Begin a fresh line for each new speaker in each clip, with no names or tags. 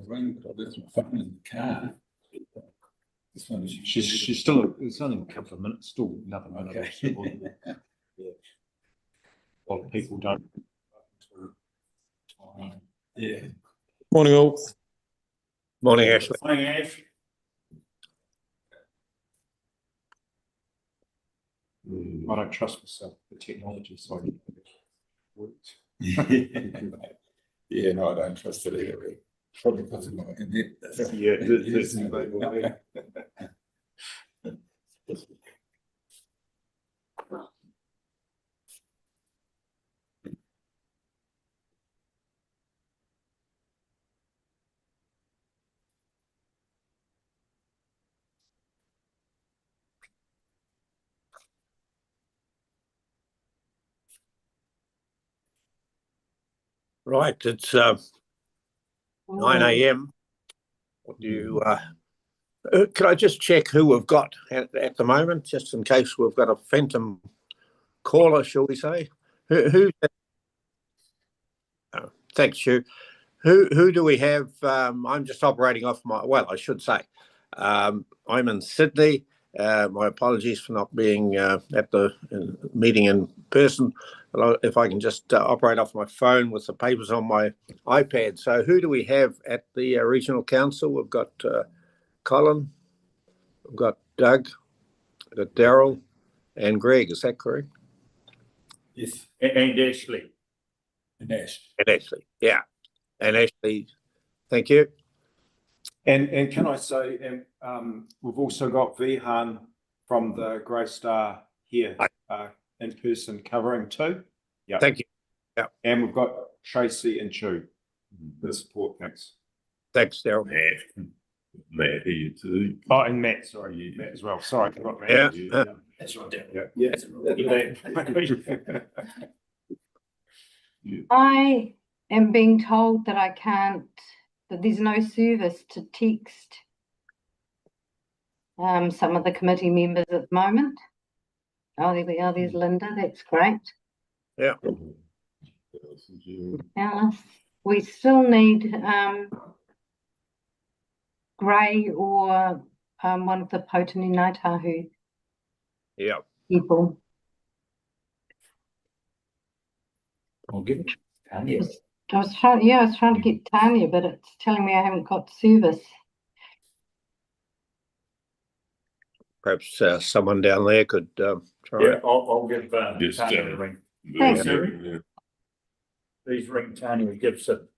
ring, but I left my phone in the car. This one is
She's still. It's only a couple of minutes. Still another minute.
okay.
Yeah. A lot of people don't.
Yeah.
Morning all.
Morning, Ashley.
Morning, Ash.
I don't trust myself. The technology side works.
Yeah, no, I don't trust it either. Probably because of my internet.
Right, it's 9 a.m. What do you? Can I just check who we've got at the moment, just in case we've got a phantom caller, shall we say? Who thanks, Hugh. Who do we have? I'm just operating off my. Well, I should say, I'm in Sydney. My apologies for not being at the meeting in person. If I can just operate off my phone with the papers on my iPad. So who do we have at the regional council? We've got Colin, we've got Doug, we've got Daryl, and Greg. Is that correct?
Yes.
And Ashley.
And Ash.
And Ashley, yeah. And Ashley, thank you.
And can I say, we've also got Vihan from the Grey Star here in person covering too. Yeah.
Thank you. Yeah.
And we've got Tracy and Chu for the support. Thanks.
Thanks, Daryl.
Matt here too.
Oh, and Matt, sorry, Matt as well. Sorry, I forgot Matt.
Yeah.
That's right, Darryl.
Yeah.
I am being told that I can't, that there's no service to text some of the committee members at the moment. Oh, there we are. There's Linda. That's great.
Yeah.
Alice, we still need Gray or one of the Potini Ngaitahu
Yeah.
people.
I'll get Tanya.
I was trying to get Tanya, but it's telling me I haven't got service.
Perhaps someone down there could try.
Yeah, I'll give
Just,
Tanya a ring.
Thank
you. Please ring Tanya Gibson.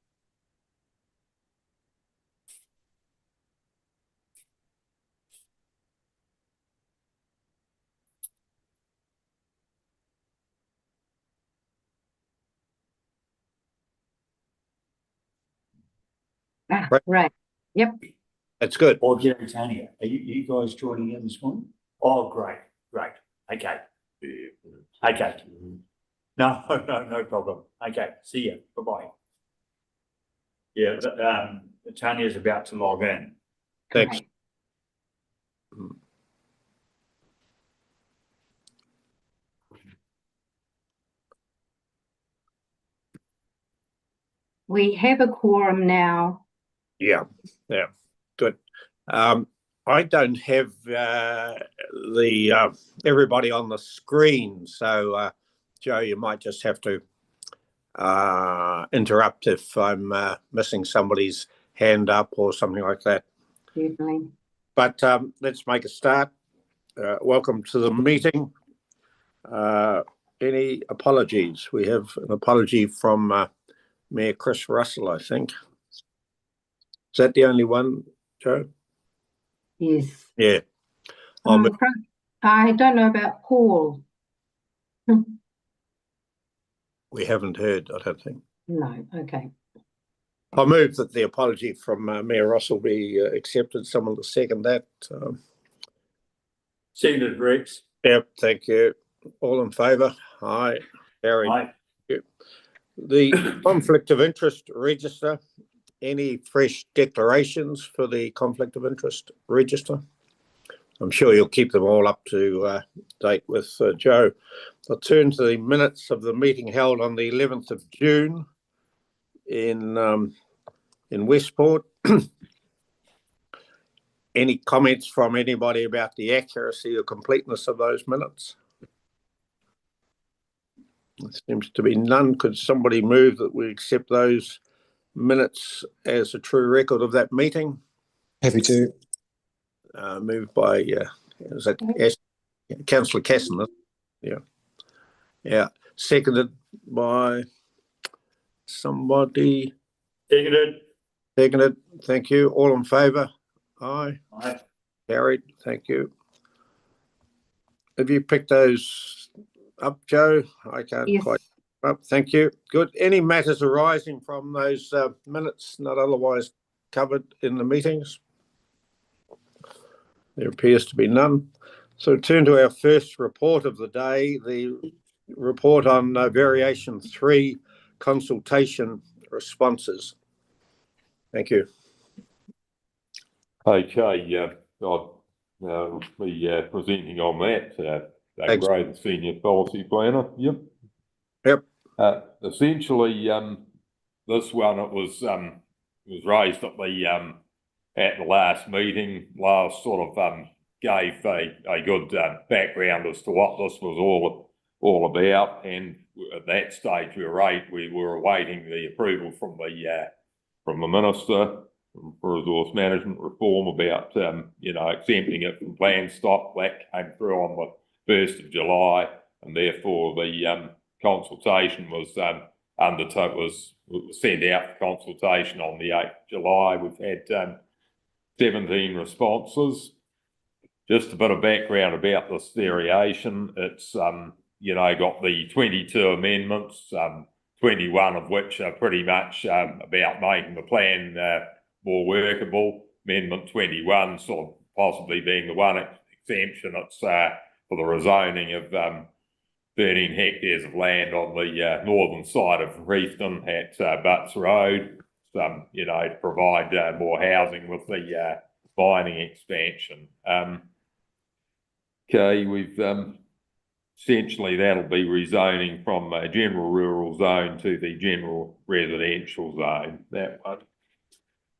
Right. Yep.
That's good.
Or Gary Tanya. Are you guys joining in this morning? Oh, great. Okay. Okay. No problem. Okay. See you. Bye-bye. Yeah, Tanya's about to log in.
Thanks.
Right. We have a quorum now.
Yeah, good. I don't have everybody on the screen, so Joe, you might just have to interrupt if I'm missing somebody's hand up or something like that.
Certainly.
But let's make a start. Welcome to the meeting. Any apologies? We have an apology from Mayor Chris Russell, I think. Is that the only one, Joe?
Yes.
Yeah.
I don't know about Paul.
We haven't heard, I don't think.
No. Okay.
I move that the apology from Mayor Russell be accepted. Someone to second that.
Seconded, Rex.
Yep, thank you. All in favour? Aye. Carried.
Aye.
The conflict of interest register. Any fresh declarations for the conflict of interest register? I'm sure you'll keep them all up to date with Joe. I'll turn to the minutes of the meeting held on the 11th of June in Westport. Any comments from anybody about the accuracy or completeness of those minutes? There seems to be none. Could somebody move that we accept those minutes as a true record of that meeting?
Happy to.
Moved by, is that Councillor Casson? Yeah. Seconded by somebody. Seconded. Thank you. All in favour? Aye.
Aye.
Carried. Thank you. Have you picked those up, Joe? I can't
Yes.
quite. Up. Thank you. Good. Any matters arising from those minutes not otherwise covered in the meetings? There appears to be none. So turn to our first report of the day, the report on variation 3 consultation responses. Thank you.
Okay, I'll be presenting on that. Great Senior Policy Planner. Yep. Essentially, this one it was raised at the last meeting. Last sort of gave a good background as to what this was all about, and at that stage we were awaiting the approval from the Minister for Resource Management Reform about exempting it from plan stock. That came through on the 1st of July, and therefore the consultation was sent out for consultation on the 8th of July. We've had 17 responses. Just a bit of background about this variation. It's got the 22 amendments, 21 of which are pretty much about making the plan more workable. Amendment 21 sort of possibly being the one exemption. It's for the rezoning of 13 hectares of land on the northern side of Reefton at Butts Road, to provide more housing with the mining expansion. Okay, we've essentially that'll be rezoning from a general rural zone to the general residential zone, that one.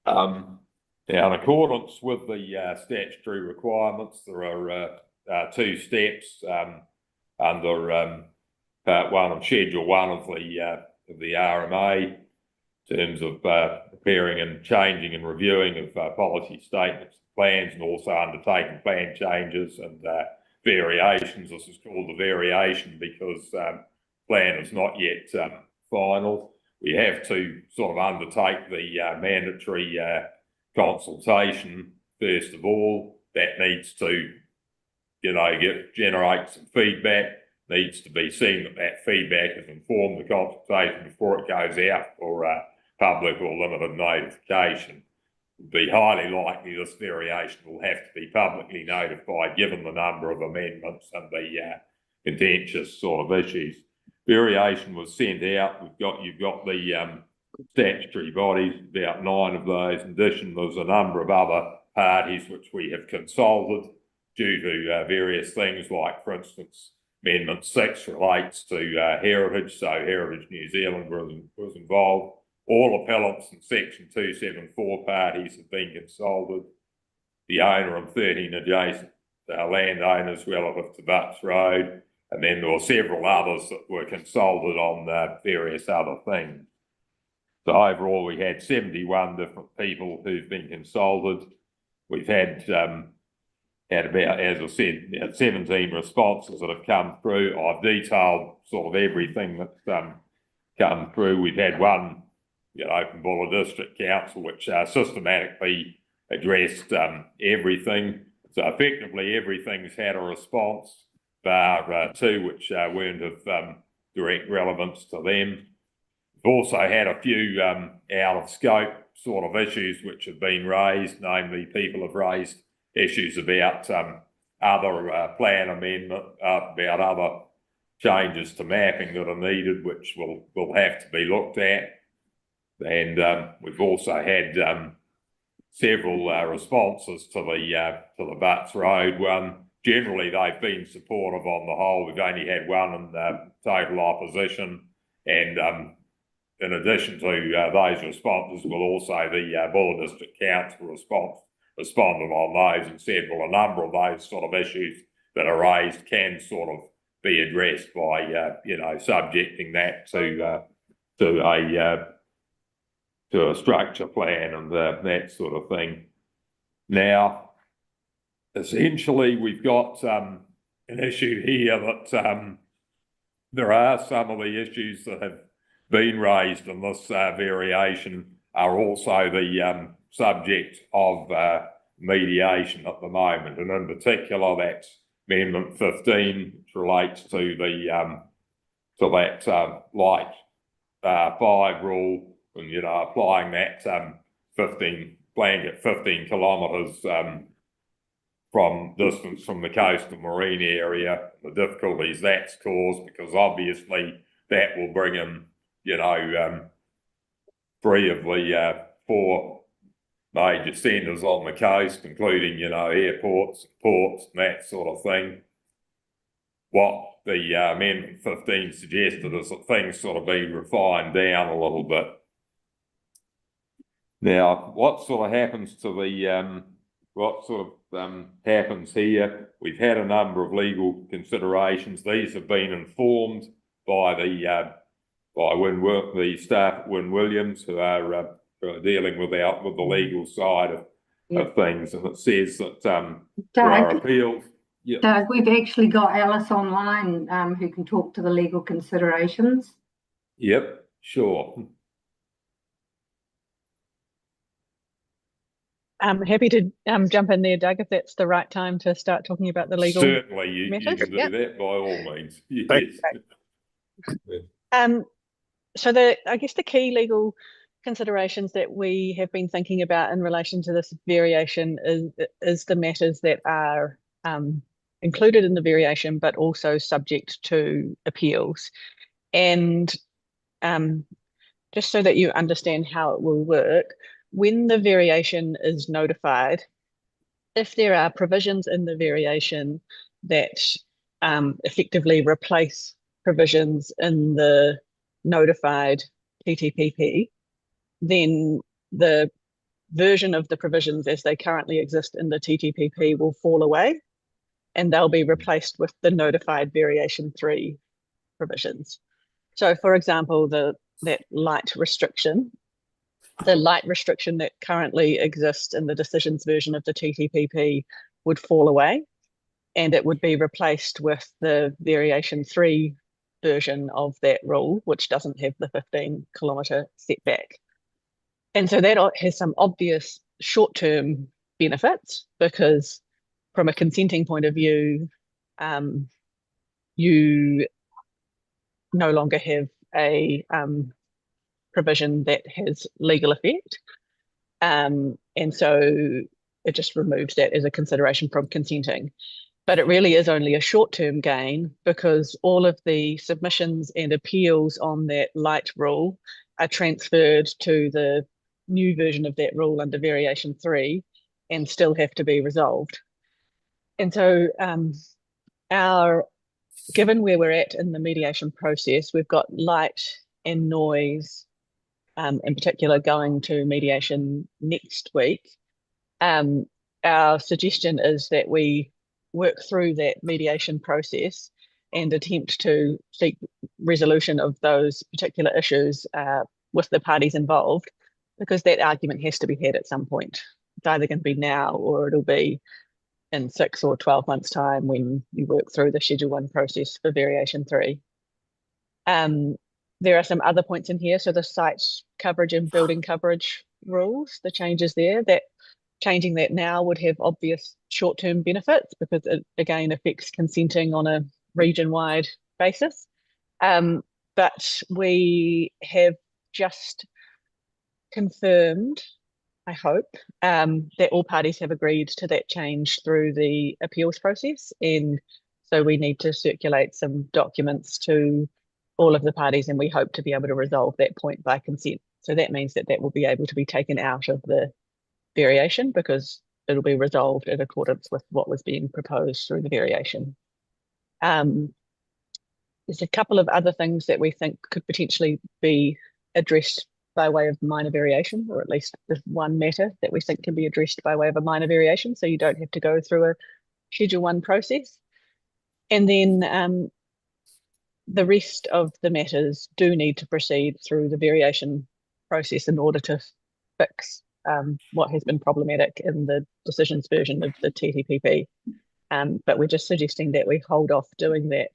Now, in accordance with the statutory requirements, there are 2 steps under Part 1 of Schedule 1 of the RMA in terms of preparing and changing and reviewing of policy statements, plans, and also undertaking plan changes and variations. This is called the variation because plan is not yet final. We have to sort of undertake the mandatory consultation first of all. That needs to generate some feedback. Needs to be seen that feedback has informed the consultation before it goes out for public or limited notification. It would be highly likely this variation will have to be publicly notified given the number of amendments and the contentious sort of issues. Variation was sent out. You've got the statutory bodies, about 9 of those. In addition, there's a number of other parties which we have consulted due to various things, like, for instance, Amendment 6 relates to heritage, so Heritage New Zealand was involved. All appellants and Section 274 parties have been consulted. The owner and 13 adjacent landowners relative to Butts Road, and then there were several others that were consulted on various other things. So overall, we had 71 different people who've been consulted. We've had about, as I said, 17 responses that have come through. I've detailed sort of everything that's come through. We've had one, Open Buller District Council, which systematically addressed everything. So effectively, everything's had a response, bar 2 which weren't of direct relevance to them. We've also had a few out of scope sort of issues which have been raised, namely people have raised issues about other plan amendment, about other changes to mapping that are needed, which will have to be looked at. And we've also had several responses to the Butts Road one. Generally, they've been supportive on the whole. We've only had one in total opposition, and in addition to those responses, will also the Buller District Council responded on those and said, well, a number of those sort of issues that are raised can sort of be addressed by, subjecting that to a structure plan and that sort of thing. Now, essentially, we've got an issue here that there are some of the issues that have been raised in this variation are also the subject of mediation at the moment, and in particular, that's Amendment 15, which relates to the that light 5 rule, and applying that 15 kilometres from distance from the coastal marine area. The difficulties that's caused, because obviously that will bring in 3 of the 4 major centres on the coast, including airports, ports, and that sort of thing. What the Amendment 15 suggested is that things sort of be refined down a little bit. Now, what sort of happens to the happens here? We've had a number of legal considerations. These have been informed by the staff at Wynne Williams, who are dealing with the legal side of things, and it says that there are appeals. Yeah.
Doug, we've actually got Alice online who can talk to the legal considerations.
Yep, sure.
I'm happy to jump in there, Doug, if that's the right time to start talking about the legal.
Certainly, you can do that by all means. Yes.
So I guess the key legal considerations that we have been thinking about in relation to this variation is the matters that are included in the variation, but also subject to appeals. And just so that you understand how it will work, when the variation is notified, if there are provisions in the variation that effectively replace provisions in the notified TTPP, then the version of the provisions as they currently exist in the TTPP will fall away, and they'll be replaced with the notified variation 3 provisions. So, for example, the light restriction that currently exists in the decisions version of the TTPP would fall away, and it would be replaced with the variation 3 version of that rule, which doesn't have the 15-kilometre setback. And so that has some obvious short-term benefits, because from a consenting point of view, you no longer have a provision that has legal effect. And so it just removes that as a consideration from consenting. But it really is only a short-term gain, because all of the submissions and appeals on that light rule are transferred to the new version of that rule under variation 3 and still have to be resolved. And so given where we're at in the mediation process, we've got light and noise in particular going to mediation next week. Our suggestion is that we work through that mediation process and attempt to seek resolution of those particular issues with the parties involved, because that argument has to be had at some point. It's either going to be now or it'll be in 6 or 12 months' time when you work through the Schedule 1 process for variation 3. There are some other points in here. So the site coverage and building coverage rules, the changes there, that changing that now would have obvious short-term benefits, because it again affects consenting on a region-wide basis. But we have just confirmed, I hope, that all parties have agreed to that change through the appeals process. And so we need to circulate some documents to all of the parties, and we hope to be able to resolve that point by consent. So that means that will be able to be taken out of the variation, because it'll be resolved in accordance with what was being proposed through the variation. There's a couple of other things that we think could potentially be addressed by way of minor variation, or at least there's one matter that we think can be addressed by way of a minor variation, so you don't have to go through a Schedule 1 process. And then the rest of the matters do need to proceed through the variation process in order to fix what has been problematic in the decisions version of the TTPP. But we're just suggesting that we hold off doing that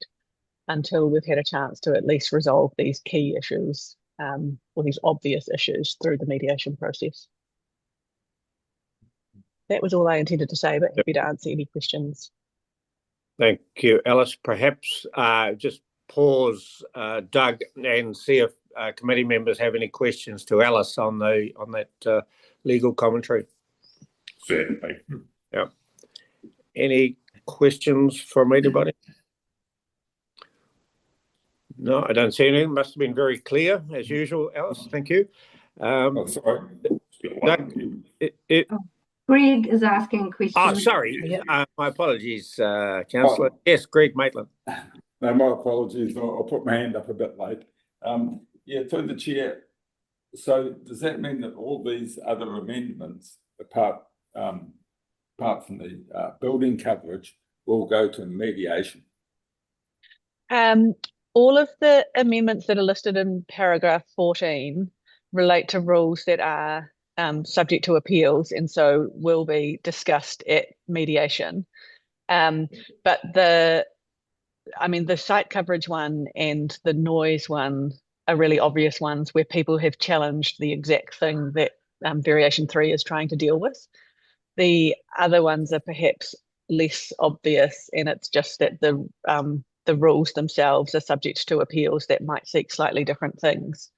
until we've had a chance to at least resolve these key issues, or these obvious issues, through the mediation process. That was all I intended to say, but happy to answer any questions.
Thank you, Alice. Perhaps just pause, Doug, and see if committee members have any questions to Alice on that legal commentary.
Certainly.
Yeah. Any questions from anybody? No, I don't see anything. Must have been very clear as usual, Alice. Thank you.
Sorry.
Doug,
Greg is asking a question.
oh, sorry. My apologies, Councillor. Yes, Greg Maitland.
No, my apologies. I'll put my hand up a bit late. Yeah, through the chair. So does that mean that all these other amendments, apart from the building coverage, will go to mediation?
All of the amendments that are listed in paragraph 14 relate to rules that are subject to appeals, and so will be discussed at mediation. But the site coverage one and the noise one are really obvious ones where people have challenged the exact thing that variation 3 is trying to deal with. The other ones are perhaps less obvious, and it's just that the rules themselves are subject to appeals that might seek slightly different things.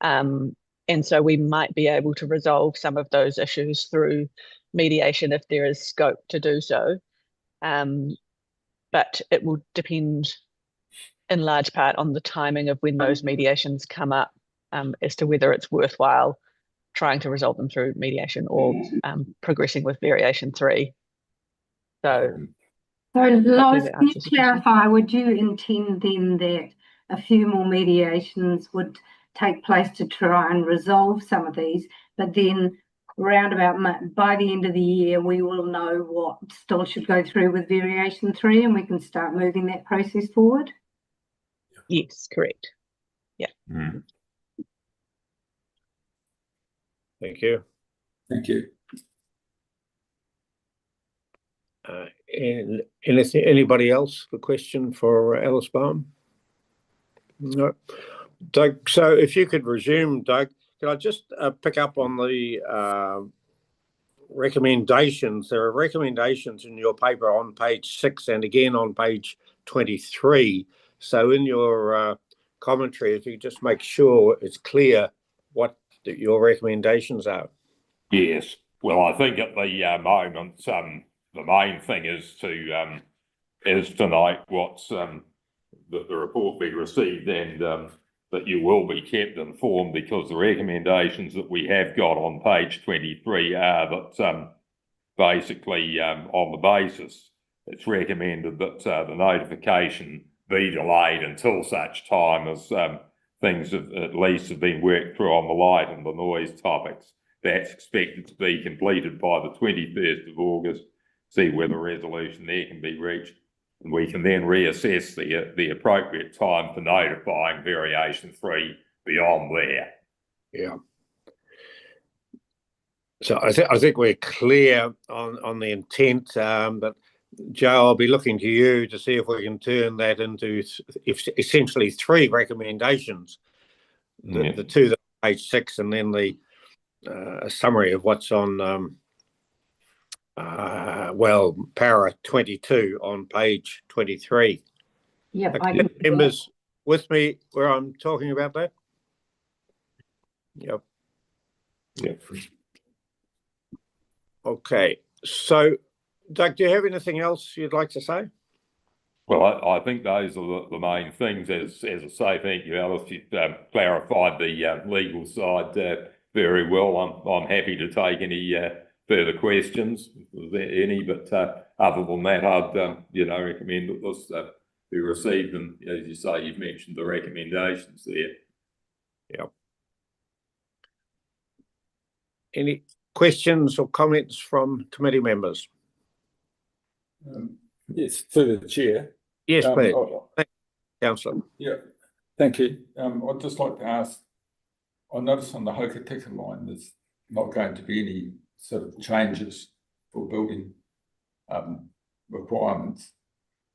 And so we might be able to resolve some of those issues through mediation if there is scope to do so. But it will depend in large part on the timing of when those mediations come up, as to whether it's worthwhile trying to resolve them through mediation or progressing with variation 3. So
Lois, can you clarify, would you intend then that a few more mediations would take place to try and resolve some of these, but then roundabout by the end of the year we will know what still should go through with variation 3 and we can start moving that process forward?
Yes, correct. Yeah.
Thank you.
Thank you.
And anybody else? A question for Alice Baum? No. Doug, so if you could resume, Doug, could I just pick up on the recommendations? There are recommendations in your paper on page 6 and again on page 23. So in your commentary, if you just make sure it's clear what your recommendations are.
Yes. Well, I think at the moment, the main thing is tonight what's that the report be received and that you will be kept informed, because the recommendations that we have got on page 23 are that basically on the basis it's recommended that the notification be delayed until such time as things at least have been worked through on the light and the noise topics. That's expected to be completed by the 21st of August. See whether resolution there can be reached, and we can then reassess the appropriate time for notifying variation 3 beyond there.
Yeah. So I think we're clear on the intent, but Joe, I'll be looking to you to see if we can turn that into essentially 3 recommendations. The 2 that are page 6, and then the summary of what's on para 22 on page 23.
Yep.
Members with me where I'm talking about that? Yep. Okay. So, Doug, do you have anything else you'd like to say?
Well, I think those are the main things. As I say, thank you, Alice. You've clarified the legal side very well. I'm happy to take any further questions, if there's any, but other than that, I'd recommend that this be received, and as you say, you've mentioned the recommendations there.
Yep. Any questions or comments from committee members?
Yes, through the chair.
Yes, please.
Thank
Councillor.
Yeah, thank you. I'd just like to ask, I noticed on the Hokitika line, there's not going to be any sort of changes for building requirements.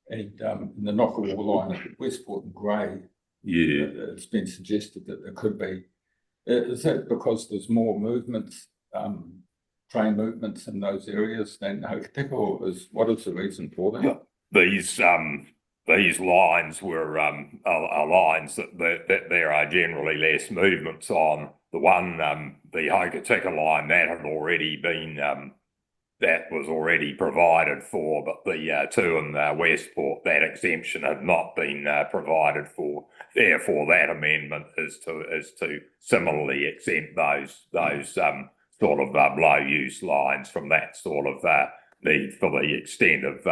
And in the Knockawall line at Westport and Grey, it's been suggested that there could be. Is that because there's more movements, train movements in those areas than Hokitika, or what is the reason for that?
These lines were are lines that there are generally less movements on. The one, the Hokitika line, that had already been that was already provided for, but the two in Westport, that exemption had not been provided for. Therefore, that amendment is to similarly exempt those sort of low use lines from that sort of need for the extent of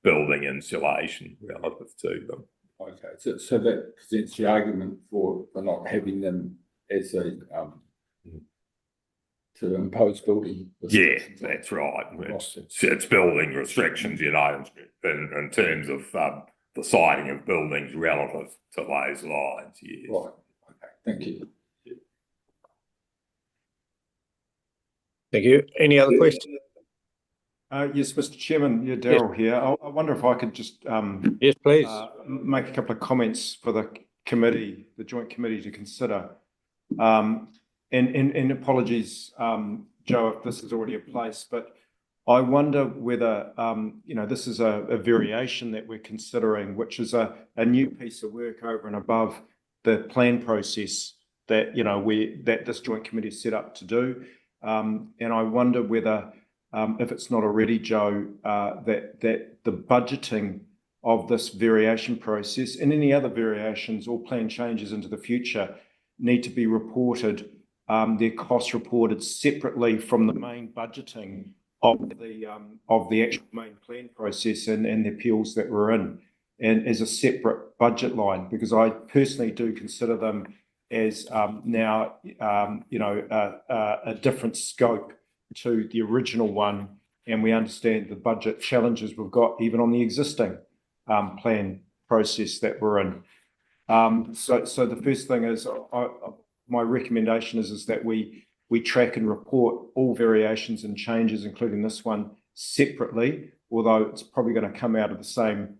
building insulation relative to them.
Okay, so that presents the argument for not having them as a to impose building restrictions.
Yeah, that's right. It's building restrictions, you know, in terms of the siting of buildings relative to those lines. Yes.
Right. Okay. Thank you.
Thank you. Any other questions?
Yes, Mr. Chairman. Yeah, Daryl here. I wonder if I could just
yes, please.
Make a couple of comments for the committee, the joint committee to consider. And apologies, Joe, if this is already in place, but I wonder whether, this is a variation that we're considering, which is a new piece of work over and above the plan process that, that this joint committee is set up to do. And I wonder whether, if it's not already, Joe, that the budgeting of this variation process and any other variations or plan changes into the future need to be reported, their costs reported separately from the main budgeting of the actual main plan process and the appeals that we're in, and as a separate budget line, because I personally do consider them as now a different scope to the original one, and we understand the budget challenges we've got even on the existing plan process that we're in. So the first thing is, my recommendation is that we track and report all variations and changes, including this one, separately, although it's probably going to come out of the same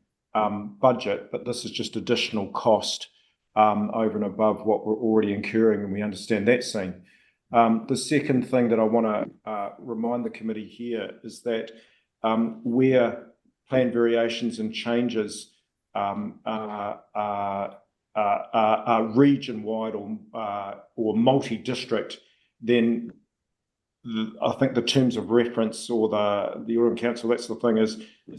budget, but this is just additional cost over and above what we're already incurring, and we understand that scene. The second thing that I want to remind the committee here is that where plan variations and changes are region-wide or multi-district, then I think the terms of reference or the Autumn Council, that's the thing, is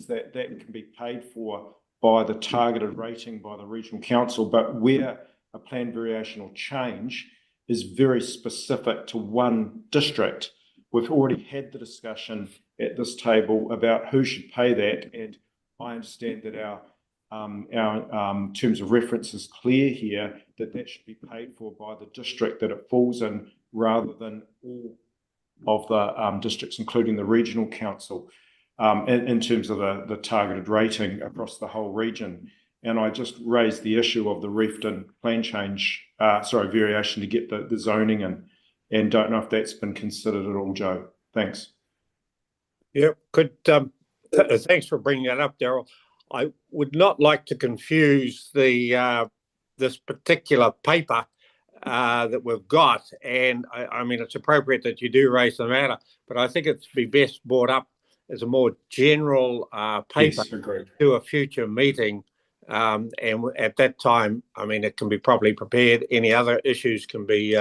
that can be paid for by the targeted rating by the regional council. But where a plan variation or change is very specific to one district, we've already had the discussion at this table about who should pay that, and I understand that our terms of reference is clear here that should be paid for by the district that it falls in, rather than all of the districts, including the regional council, in terms of the targeted rating across the whole region. And I just raised the issue of the Refton plan change, variation to get the zoning in, and don't know if that's been considered at all, Joe. Thanks.
Yeah, thanks for bringing that up, Daryl. I would not like to confuse this particular paper that we've got, and I mean, it's appropriate that you do raise the matter, but I think it's be best brought up as a more general paper to a future meeting, and at that time, I mean, it can be properly prepared. Any other issues can be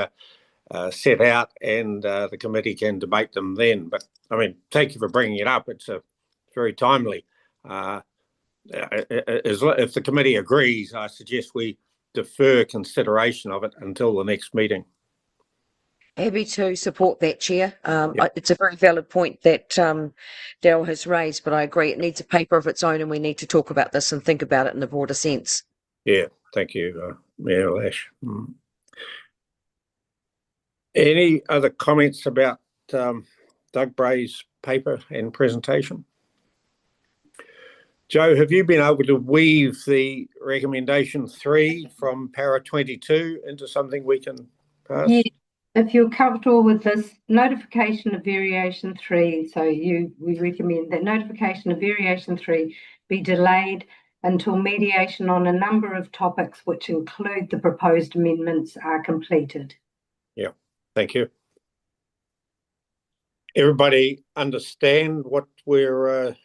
set out, and the committee can debate them then. But I mean, thank you for bringing it up. It's very timely. If the committee agrees, I suggest we defer consideration of it until the next meeting.
Happy to support that, Chair. It's a very valid point that Daryl has raised, but I agree it needs a paper of its own, and we need to talk about this and think about it in a broader sense.
Yeah, thank you, Mayor Lash. Any other comments about Doug Bray's paper and presentation. Joe, have you been able to weave the recommendation 3 from para 22 into something we can pass?
Yeah, if you're comfortable with this notification of variation 3, so we recommend that notification of variation 3 be delayed until mediation on a number of topics which include the proposed amendments are completed.
Yeah, thank you. Everybody understand what we're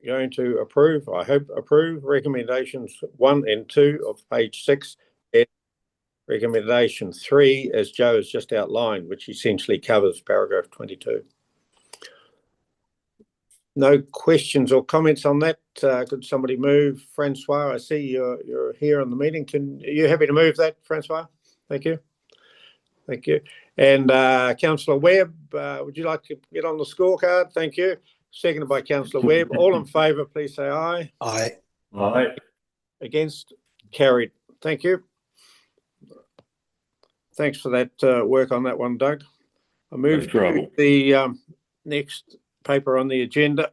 going to approve? I hope approve recommendations 1 and 2 of page 6 and recommendation 3 as Joe has just outlined, which essentially covers paragraph 22. No questions or comments on that? Could somebody move? Francois, I see you're here on the meeting. Are you happy to move that, Francois? Thank you. Thank you. And Councillor Webb, would you like to get on the scorecard? Thank you. Seconded by Councillor Webb. All in favour, please say aye.
Aye. Aye.
Against? Carried. Thank you. Thanks for that work on that one, Doug. I move to the next paper on the agenda.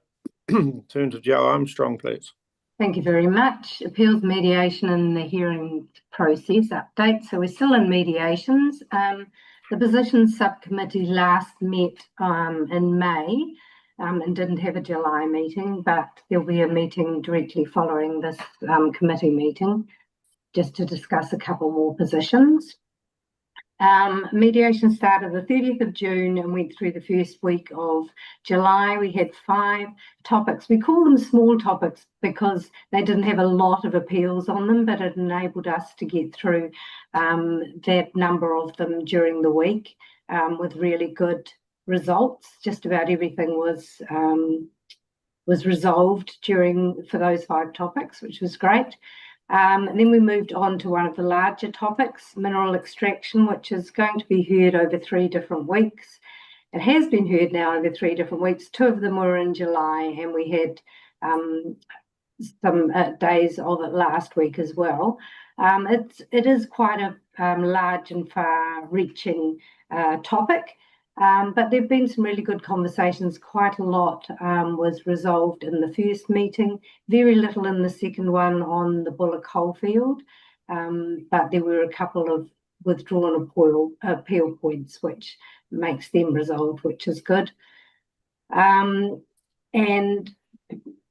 Turn to Joe Armstrong, please.
Thank you very much. Appeals mediation and the hearing process update. So we're still in mediations. The positions subcommittee last met in May and didn't have a July meeting, but there'll be a meeting directly following this committee meeting just to discuss a couple more positions. Mediation started the 30th of June and went through the first week of July. We had 5 topics. We call them small topics because they didn't have a lot of appeals on them, but it enabled us to get through that number of them during the week with really good results. Just about everything was resolved for those 5 topics, which was great. And then we moved on to one of the larger topics, mineral extraction, which is going to be heard over 3 different weeks. It has been heard now over 3 different weeks. 2 of them were in July, and we had some days of it last week as well. It is quite a large and far-reaching topic. But there have been some really good conversations. Quite a lot was resolved in the first meeting, very little in the second one on the Buller coalfield, but there were a couple of withdrawn appeal points, which makes them resolved, which is good. And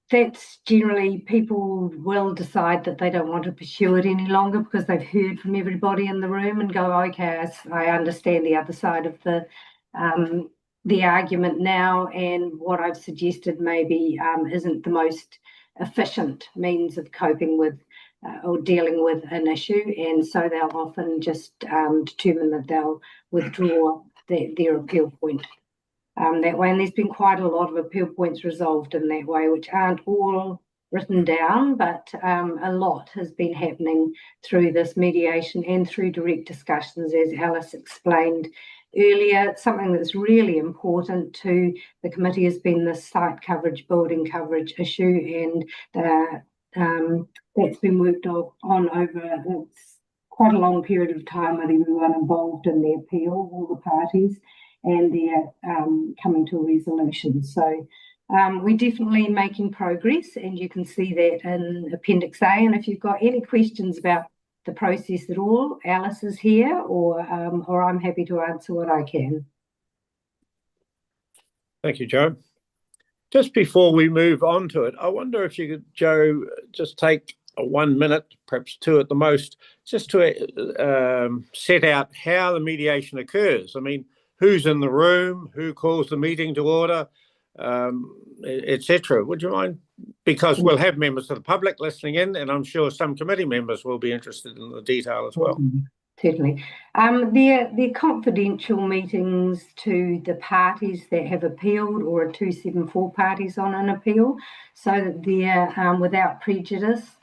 that's generally, people will decide that they don't want to pursue it any longer because they've heard from everybody in the room and go, okay, I understand the other side of the argument now, and what I've suggested maybe isn't the most efficient means of coping with or dealing with an issue, and so they'll often just determine that they'll withdraw their appeal point that way. And there's been quite a lot of appeal points resolved in that way, which aren't all written down, but a lot has been happening through this mediation and through direct discussions, as Alice explained earlier. Something that's really important to the committee has been the site coverage, building coverage issue, and that's been worked on over quite a long period of time with everyone involved in the appeal, all the parties, and they're coming to a resolution. So we're definitely making progress, and you can see that in Appendix A. And if you've got any questions about the process at all, Alice is here, or I'm happy to answer what I can.
Thank you, Joe. Just before we move on to it, I wonder if you could, Joe, just take 1 minute, perhaps 2 at the most, just to set out how the mediation occurs. I mean, who's in the room, who calls the meeting to order, etc. Would you mind? Because we'll have members of the public listening in, and I'm sure some committee members will be interested in the detail as well.
Certainly. They're confidential meetings to the parties that have appealed or are 274 parties on an appeal, so that they're without prejudice.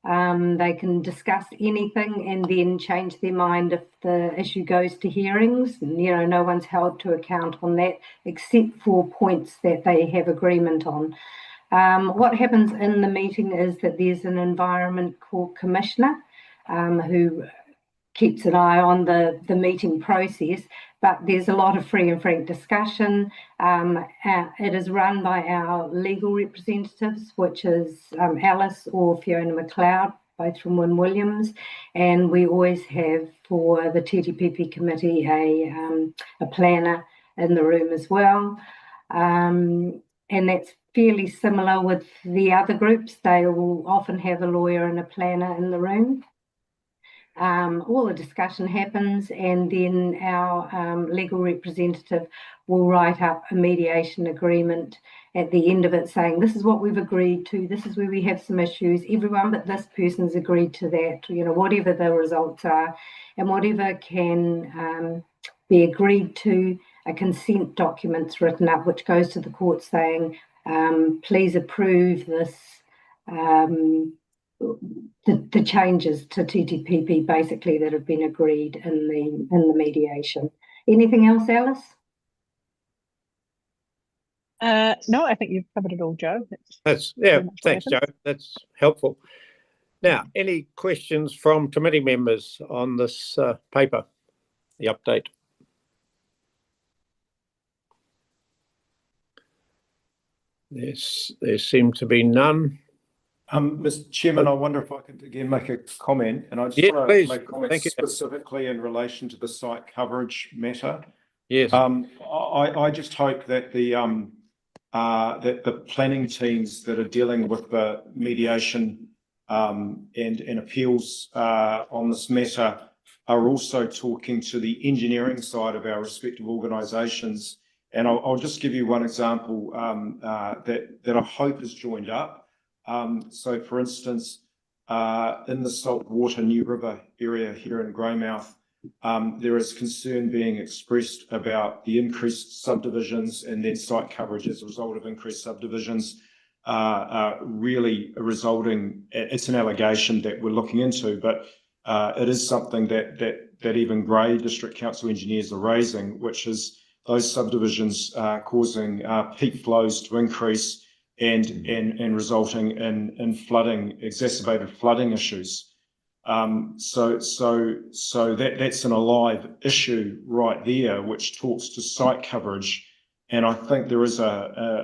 They can discuss anything and then change their mind if the issue goes to hearings. And, no one's held to account on that except for points that they have agreement on. What happens in the meeting is that there's an Environment Court Commissioner who keeps an eye on the meeting process, but there's a lot of free and frank discussion. It is run by our legal representatives, which is Alice or Fiona McLeod, both from Wynne Williams, and we always have for the TTPP committee a planner in the room as well. And that's fairly similar with the other groups. They will often have a lawyer and a planner in the room. All the discussion happens, and then our legal representative will write up a mediation agreement at the end of it saying, this is what we've agreed to, this is where we have some issues, everyone but this person's agreed to that, whatever the results are, and whatever can be agreed to. A consent document's written up which goes to the court saying, please approve this, the changes to TTPP basically that have been agreed in the mediation. Anything else, Alice?
No, I think you've covered it all, Joe.
Thanks, Joe. That's helpful. Now, any questions from committee members on this paper, the update? There seem to be none.
Mr. Chairman, I wonder if I could again make a comment, and I just want to make a comment specifically in relation to the site coverage matter.
Yes.
I just hope that the planning teams that are dealing with the mediation and appeals on this matter are also talking to the engineering side of our respective organisations. And I'll just give you one example that I hope is joined up. So, for instance, in the saltwater New River area here in Greymouth, there is concern being expressed about the increased subdivisions and then site coverage as a result of increased subdivisions, really resulting. It's an allegation that we're looking into, but it is something that even Grey District Council engineers are raising, which is those subdivisions causing peak flows to increase and resulting in flooding, exacerbated flooding issues. So that's an alive issue right there, which talks to site coverage. And I think there is a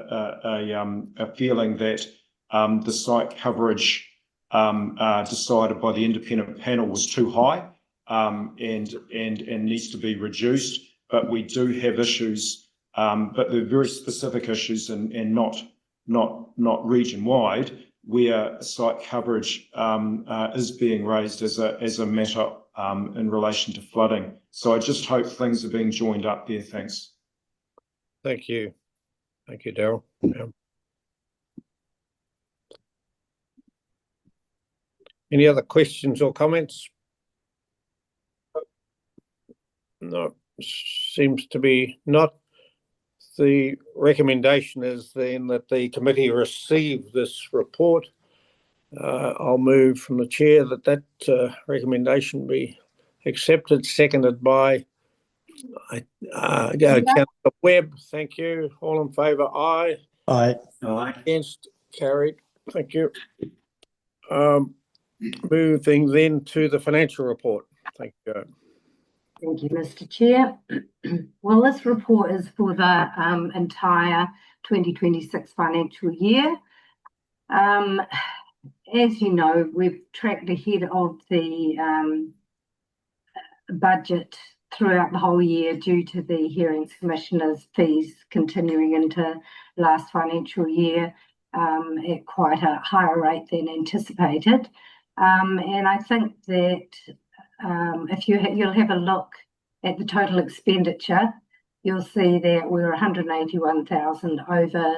feeling that the site coverage decided by the independent panel was too high and needs to be reduced. But we do have issues, but they're very specific issues and not region-wide, where site coverage is being raised as a matter in relation to flooding. So I just hope things are being joined up there. Thanks.
Thank you. Thank you, Daryl. Any other questions or comments? No, seems to be not. The recommendation is then that the committee receive this report. I'll move from the chair that recommendation be accepted, seconded by Councillor Webb. Thank you. All in favour? Aye.
Aye.
Against? Carried. Thank you. Moving then to the financial report. Thank you.
Thank you, Mr. Chair. Well, this report is for the entire 2026 financial year. As you know, we've tracked ahead of the budget throughout the whole year due to the Hearings Commissioner's fees continuing into last financial year at quite a higher rate than anticipated. And I think that if you'll have a look at the total expenditure, you'll see that we're 181,000 over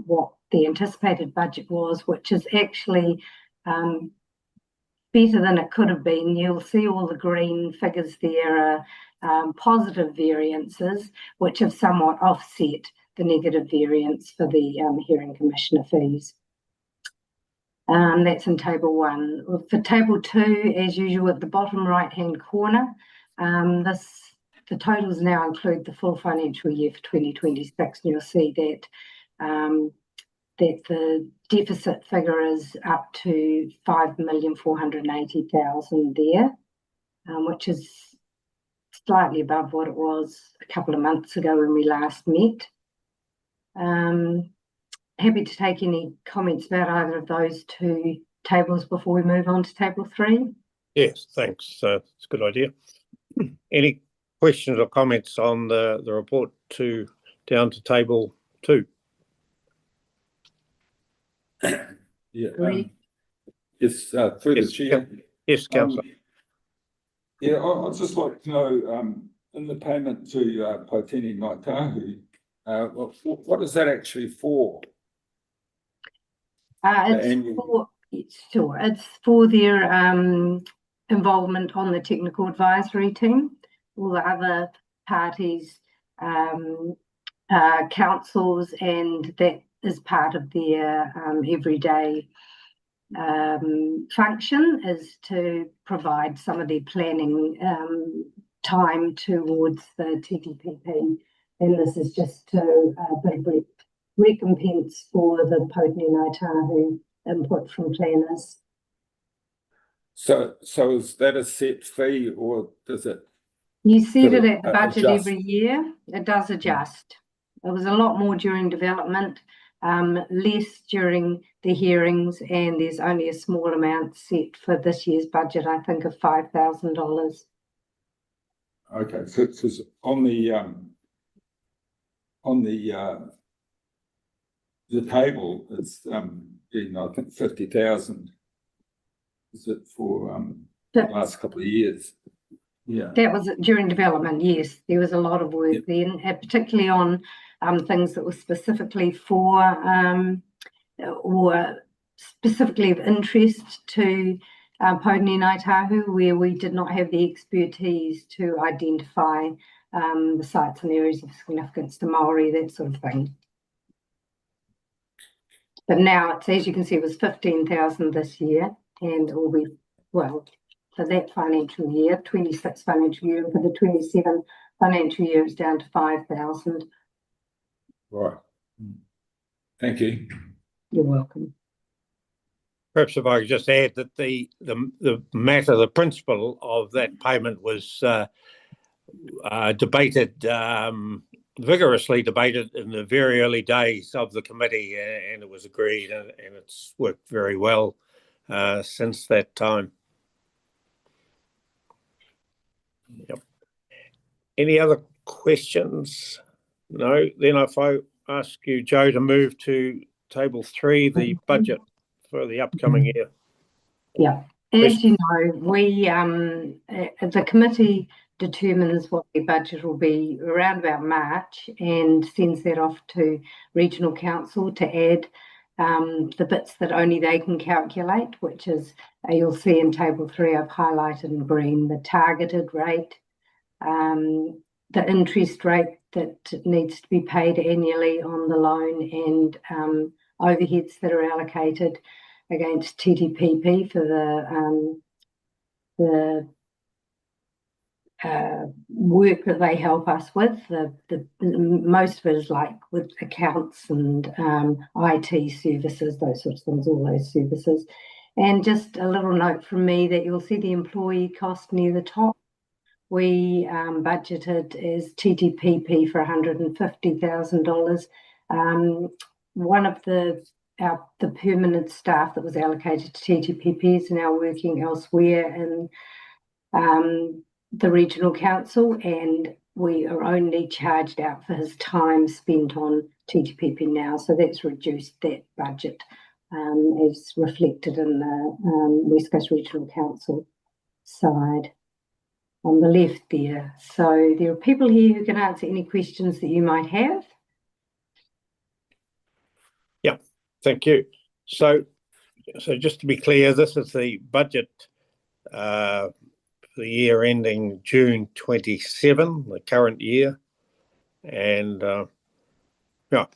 what the anticipated budget was, which is actually better than it could have been. You'll see all the green figures there are positive variances, which have somewhat offset the negative variance for the Hearing Commissioner fees. That's in table 1. For table 2, as usual, at the bottom right-hand corner, the totals now include the full financial year for 2026, and you'll see that the deficit figure is up to 5,480,000 there. which is slightly above what it was a couple of months ago when we last met. Happy to take any comments about either of those two tables before we move on to table 3.
Yes, thanks. It's a good idea. Any questions or comments on the report down to table 2?
Yeah.
Agree.
Yes, through the
Yes,
chair.
Yes, councillor.
Yeah, I'd just like to know, in the payment to Pautini Ngāi Tahu, what is that actually for?
It's for their involvement on the technical advisory team. All the other parties, councils, and that is part of their everyday function, is to provide some of their planning time towards the TTPP, and this is just a bit of recompense for the Pautini Ngāi Tahu input from planners.
So is that a set fee, or does it?
You set
Does
it
it
at the budget
adjust?
every year. It does adjust. It was a lot more during development, less during the hearings, and there's only a small amount set for this year's budget, I think, of $5,000.
Okay, so because on the table, it's I think 50,000. Is it for the last couple of years? Yeah.
That was during development, yes. There was a lot of work then, particularly on things that were specifically for or specifically of interest to Pautini Ngāi Tahu, where we did not have the expertise to identify the sites and areas of significance to Māori, that sort of thing. But now it's, as you can see, it was 15,000 this year, and it will be, well, for that financial year, 26 financial year, and for the 27 financial year, it's down to 5,000.
Right. Thank you.
You're welcome.
Perhaps if I could just add that the matter, the principle of that payment was debated, vigorously debated in the very early days of the committee, and it was agreed, and it's worked very well since that time. Yep. Any other questions? No. Then if I ask you, Joe, to move to table 3, the budget for the upcoming year.
Yeah, as you know, we the committee determines what the budget will be around about March and sends that off to regional council to add the bits that only they can calculate, which is you'll see in table 3 I've highlighted in green the targeted rate, the interest rate that needs to be paid annually on the loan, and overheads that are allocated against TTPP for the work that they help us with. The most of it is like with accounts and IT services, those sorts of things, all those services. And just a little note from me that you'll see the employee cost near the top. We budgeted as TTPP for $150,000. One of the permanent staff that was allocated to TTPP is now working elsewhere in the regional council, and we are only charged out for his time spent on TTPP now. So that's reduced that budget as reflected in the West Coast Regional Council side on the left there. So there are people here who can answer any questions that you might have.
Yeah, thank you. So just to be clear, this is the budget for the year ending June 27, the current year. And yeah,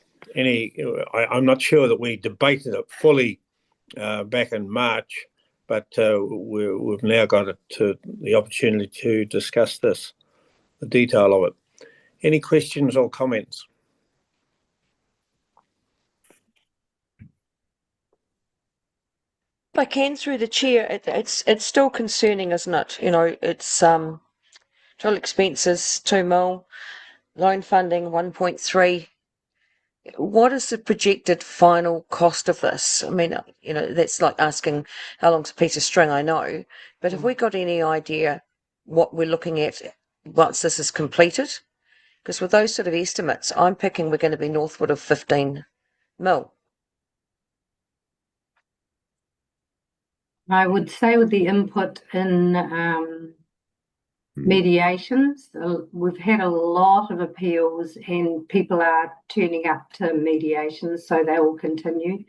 I'm not sure that we debated it fully back in March, but we've now got the opportunity to discuss this, the detail of it. Any questions or comments?
If I can, through the chair, it's still concerning, isn't it? You know, it's total expenses 2 mil, loan funding 1.3. What is the projected final cost of this? I mean, you know, that's like asking how long's a piece of string, I know, but have we got any idea what we're looking at once this is completed? Because with those sort of estimates, I'm picking we're going to be northward of 15 mil.
I would say with the input in mediations, we've had a lot of appeals and people are turning up to mediations, so they will continue.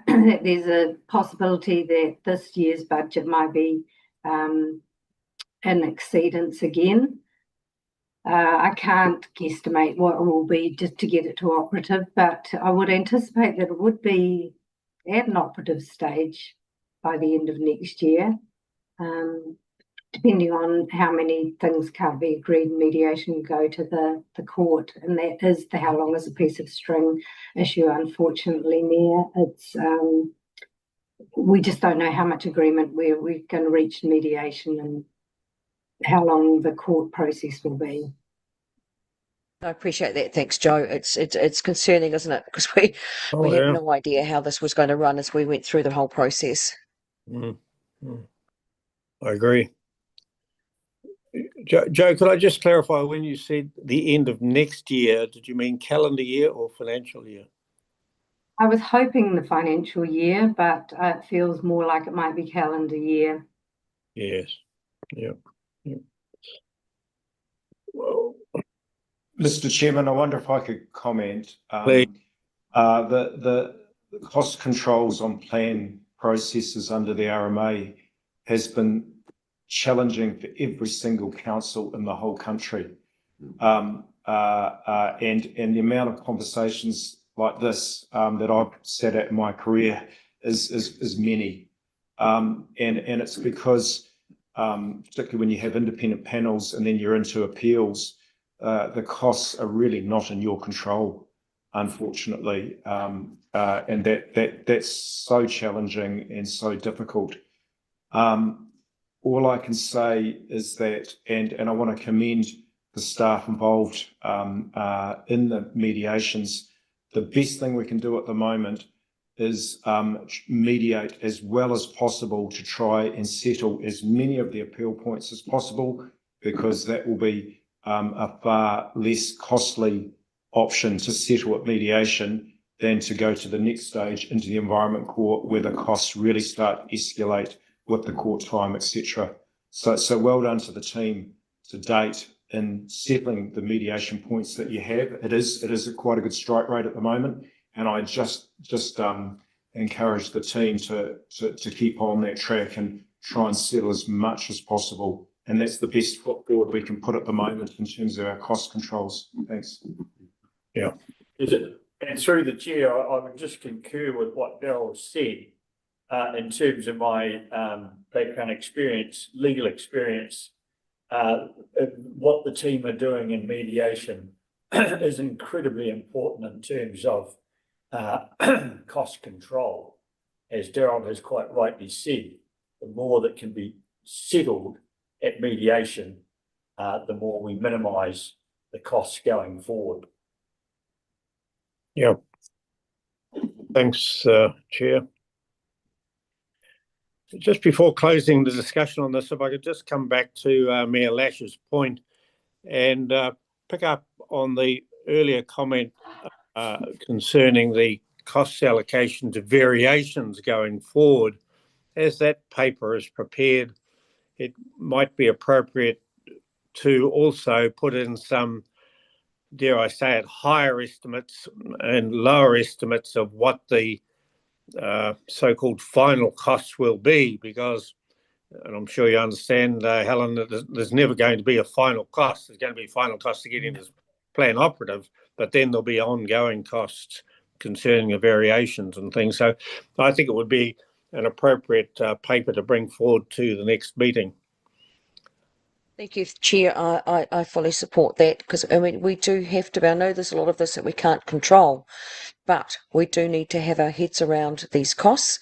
There's a possibility that this year's budget might be an exceedance again. I can't guesstimate what it will be just to get it to operative, but I would anticipate that it would be at an operative stage by the end of next year, depending on how many things can't be agreed in mediation go to the court, and that is the how long is a piece of string issue, unfortunately, Mayor. It's we just don't know how much agreement we're going to reach in mediation and how long the court process will be.
I appreciate that. Thanks, Joe. It's concerning, isn't it? Because we had no idea how this was going to run as we went through the whole process.
I agree. Joe, could I just clarify, when you said the end of next year, did you mean calendar year or financial year?
I was hoping the financial year, but it feels more like it might be calendar year.
Yes. Yep. Well,
Mr. Chairman, I wonder if I could comment.
Please.
The cost controls on plan processes under the RMA has been challenging for every single council in the whole country. And the amount of conversations like this that I've sat at in my career is many. And it's because, particularly when you have independent panels and then you're into appeals, the costs are really not in your control, unfortunately. And that's so challenging and so difficult. All I can say is that, and I want to commend the staff involved in the mediations. The best thing we can do at the moment is mediate as well as possible to try and settle as many of the appeal points as possible, because that will be a far less costly option to settle at mediation than to go to the next stage into the Environment Court, where the costs really start to escalate with the court time, etc. So well done to the team to date in settling the mediation points that you have. It is quite a good strike rate at the moment, and I just encourage the team to keep on that track and try and settle as much as possible. And that's the best foot forward we can put at the moment in terms of our cost controls. Thanks.
Yeah.
And through the chair, I would just concur with what Darryl said in terms of my background experience, legal experience. What the team are doing in mediation is incredibly important in terms of cost control. As Darryl has quite rightly said, the more that can be settled at mediation, the more we minimise the costs going forward.
Yeah. Thanks, Chair. Just before closing the discussion on this, if I could just come back to Mayor Lash's point and pick up on the earlier comment concerning the cost allocation to variations going forward. As that paper is prepared, it might be appropriate to also put in some, dare I say it, higher estimates and lower estimates of what the so-called final costs will be, because, and I'm sure you understand, Helen, that there's never going to be a final cost. There's going to be final costs to get in as plan operative, but then there'll be ongoing costs concerning the variations and things. So I think it would be an appropriate paper to bring forward to the next meeting.
Thank you, Chair. I fully support that, because I mean, we do have to, I know there's a lot of this that we can't control, but we do need to have our heads around these costs,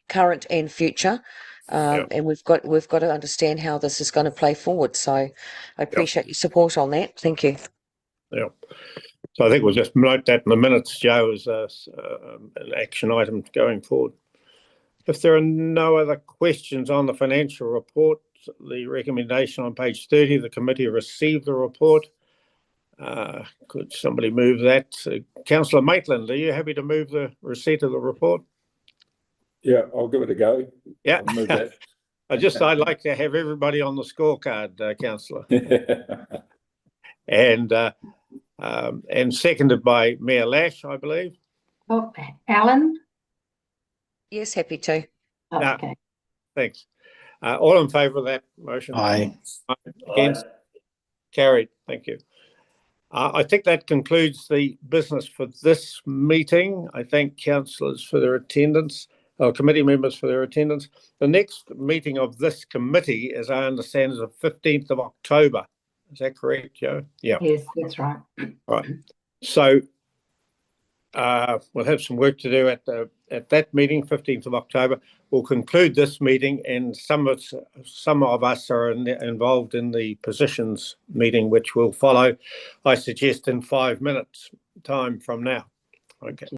current and future. And we've got to understand how this is going to play forward. So I appreciate your support on that. Thank you.
Yeah. So I think we'll just note that in the minutes, Joe, as an action item going forward. If there are no other questions on the financial report, the recommendation on page 30, the committee received the report. Could somebody move that? Councillor Maitland, are you happy to move the receipt of the report?
Yeah, I'll give it a go.
Yeah.
I'll move that.
I'd like to have everybody on the scorecard, Councillor. And seconded by Mayor Lash, I believe.
Oh, Alan?
Yes, happy to.
Okay.
Thanks. All in favour of that motion?
Aye.
Against? Carried. Thank you. I think that concludes the business for this meeting. I thank councillors for their attendance, or committee members for their attendance. The next meeting of this committee, as I understand, is the 15th of October. Is that correct, Joe? Yeah.
Yes, that's right.
Right. So we'll have some work to do at that meeting, 15th of October. We'll conclude this meeting, and some of us are involved in the positions meeting, which will follow, I suggest, in 5 minutes time from now. Okay.